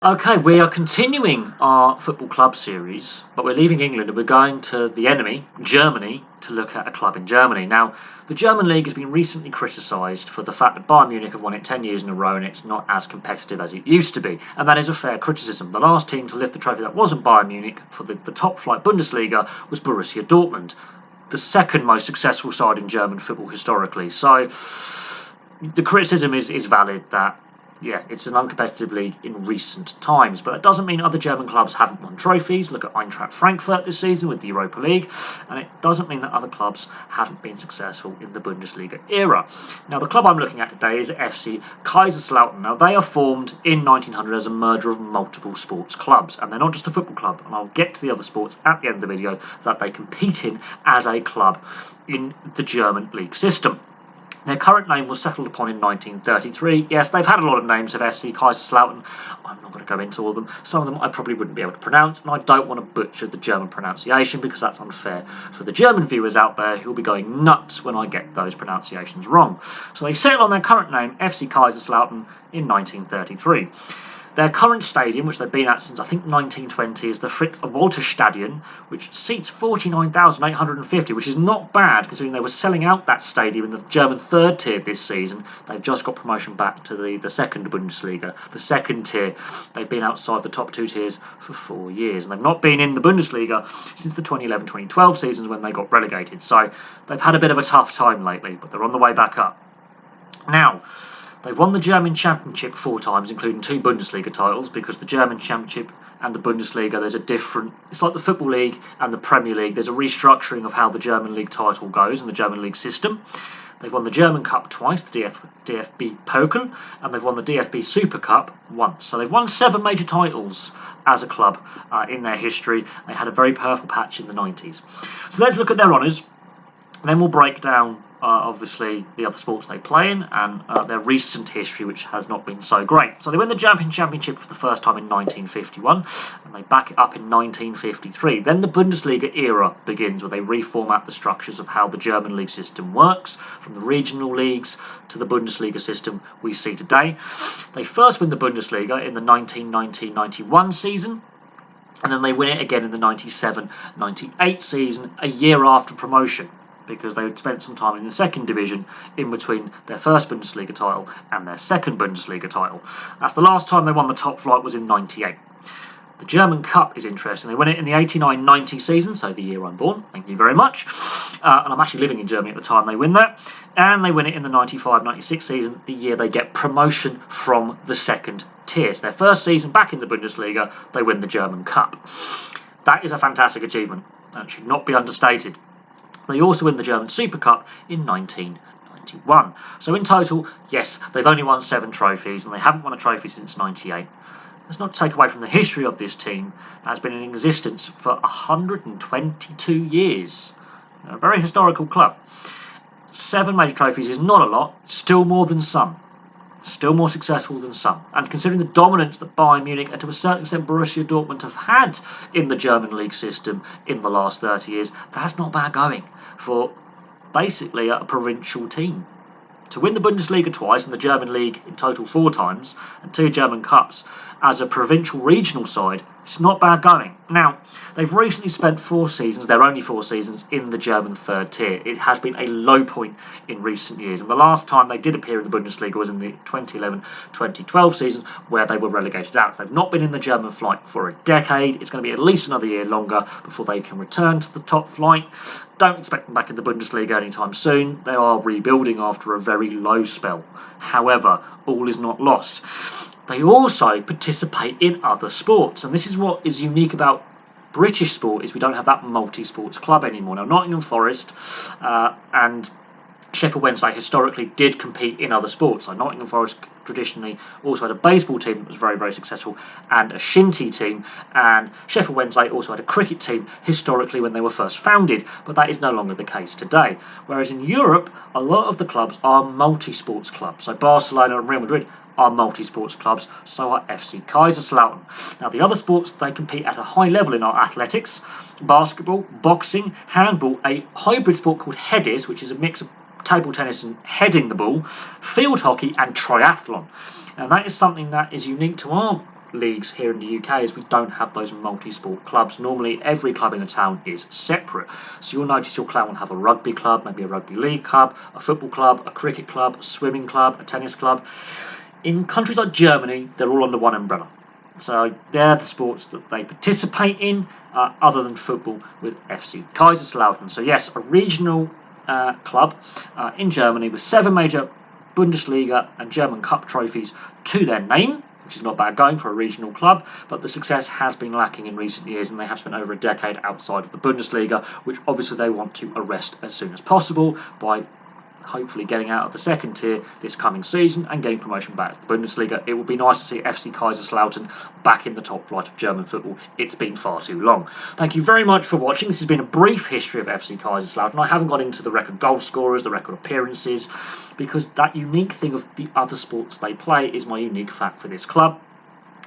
Okay, we are continuing our football club series, but we're leaving England and we're going to the enemy, Germany, to look at a club in Germany. Now, the German league has been recently criticised for the fact that Bayern Munich have won it 10 years in a row and it's not as competitive as it used to be. And that is a fair criticism. The last team to lift the trophy that wasn't Bayern Munich for the top flight Bundesliga was Borussia Dortmund, the second most successful side in German football historically. So the criticism is valid that it's an uncompetitive league in recent times, but it doesn't mean other German clubs haven't won trophies. Look at Eintracht Frankfurt this season with the Europa League, and it doesn't mean that other clubs haven't been successful in the Bundesliga era. Now, the club I'm looking at today is FC Kaiserslautern. Now, they are formed in 1900 as a merger of multiple sports clubs, and they're not just a football club, and I'll get to the other sports at the end of the video that they compete in as a club in the German league system. Their current name was settled upon in 1933. Yes, they've had a lot of names of SC Kaiserslautern. I'm not going to go into all of them. Some of them I probably wouldn't be able to pronounce, and I don't want to butcher the German pronunciation because that's unfair for the German viewers out there who will be going nuts when I get those pronunciations wrong. So they settled on their current name, FC Kaiserslautern, in 1933. Their current stadium, which they've been at since I think 1920, is the Fritz-Walter Stadion, which seats 49,850, which is not bad considering they were selling out that stadium in the German third tier this season. They've just got promotion back to the second Bundesliga, the second tier. They've been outside the top two tiers for 4 years, and they've not been in the Bundesliga since the 2011-2012 seasons when they got relegated. So they've had a bit of a tough time lately, but they're on the way back up. Now, they've won the German Championship 4 times, including 2 Bundesliga titles, because the German Championship and the Bundesliga, there's a different... It's like the Football League and the Premier League. There's a restructuring of how the German League title goes in the German League system. They've won the German Cup twice, the DFB Pokal, and they've won the DFB Supercup once. So they've won 7 major titles as a club in their history. They had a very purple patch in the 90s. So let's look at their honours, and then we'll break down obviously the other sports they play in and their recent history, which has not been so great. So they win the German Championship for the first time in 1951 and they back it up in 1953. Then the Bundesliga era begins, where they reformat the structures of how the German league system works, from the regional leagues to the Bundesliga system we see today. They first win the Bundesliga in the 1990-91 season, and then they win it again in the 97-98 season, a year after promotion, because they had spent some time in the second division in between their first Bundesliga title and their second Bundesliga title. That's the last time they won the top flight, was in 98. The German Cup is interesting. They win it in the 89-90 season, so the year I'm born. Thank you very much. And I'm actually living in Germany at the time they win that. And they win it in the 95-96 season, the year they get promotion from the second tier. So their first season back in the Bundesliga, they win the German Cup. That is a fantastic achievement. That should not be understated. They also win the German Supercup in 1991. So in total, yes, they've only won 7 trophies, and they haven't won a trophy since 98. Let's not take away from the history of this team that has been in existence for 122 years. A very historical club. 7 major trophies is not a lot, still more than some. Still more successful than some. And considering the dominance that Bayern Munich and to a certain extent Borussia Dortmund have had in the German league system in the last 30 years, that's not bad going for basically a provincial team. To win the Bundesliga twice and the German league in total 4 times, and 2 German Cups as a provincial regional side, it's not bad going. Now, they've recently spent 4 seasons, their only 4 seasons, in the German third tier. It has been a low point in recent years, and the last time they did appear in the Bundesliga was in the 2011-2012 season, where they were relegated out. They've not been in the German flight for a decade. It's going to be at least another year longer before they can return to the top flight. Don't expect them back in the Bundesliga anytime soon. They are rebuilding after a very low spell. However, all is not lost. They also participate in other sports, and this is what is unique about British sport, is we don't have that multi-sports club anymore. Now, Nottingham Forest and Sheffield Wednesday historically did compete in other sports. So Nottingham Forest traditionally also had a baseball team that was very, very successful, and a shinty team, and Sheffield Wednesday also had a cricket team historically when they were first founded, but that is no longer the case today. Whereas in Europe, a lot of the clubs are multi-sports clubs. So Barcelona and Real Madrid are multi-sports clubs, so are FC Kaiserslautern. Now, the other sports they compete at a high level in are athletics, basketball, boxing, handball, a hybrid sport called headies, which is a mix of table tennis and heading the ball, field hockey, and triathlon. And that is something that is unique to our leagues here in the UK is we don't have those multi-sport clubs. Normally every club in a town is separate. So you'll notice your town will have a rugby club, maybe a rugby league club, a football club, a cricket club, a swimming club, a tennis club. In countries like Germany, they're all under one umbrella. So they're the sports that they participate in, other than football, with FC Kaiserslautern. So yes, a regional club in Germany with 7 major Bundesliga and German Cup trophies to their name, which is not bad going for a regional club, but the success has been lacking in recent years, and they have spent over a decade outside of the Bundesliga, which obviously they want to arrest as soon as possible by hopefully getting out of the second tier this coming season and getting promotion back to the Bundesliga. It would be nice to see FC Kaiserslautern back in the top flight of German football. It's been far too long. Thank you very much for watching. This has been a brief history of FC Kaiserslautern. I haven't got into the record goal scorers, the record appearances, because that unique thing of the other sports they play is my unique fact for this club.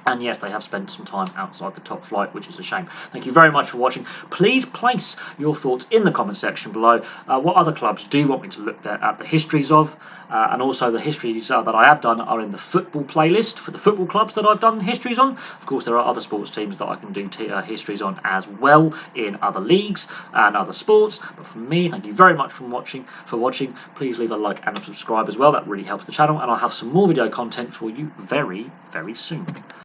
And yes, they have spent some time outside the top flight, which is a shame. Thank you very much for watching. Please place your thoughts in the comment section below. What other clubs do you want me to look at the histories of? And also the histories that I have done are in the football playlist for the football clubs that I've done histories on. Of course, there are other sports teams that I can do histories on as well in other leagues and other sports. But for me, thank you very much for watching. Please leave a like and a subscribe as well. That really helps the channel. And I'll have some more video content for you very, very soon.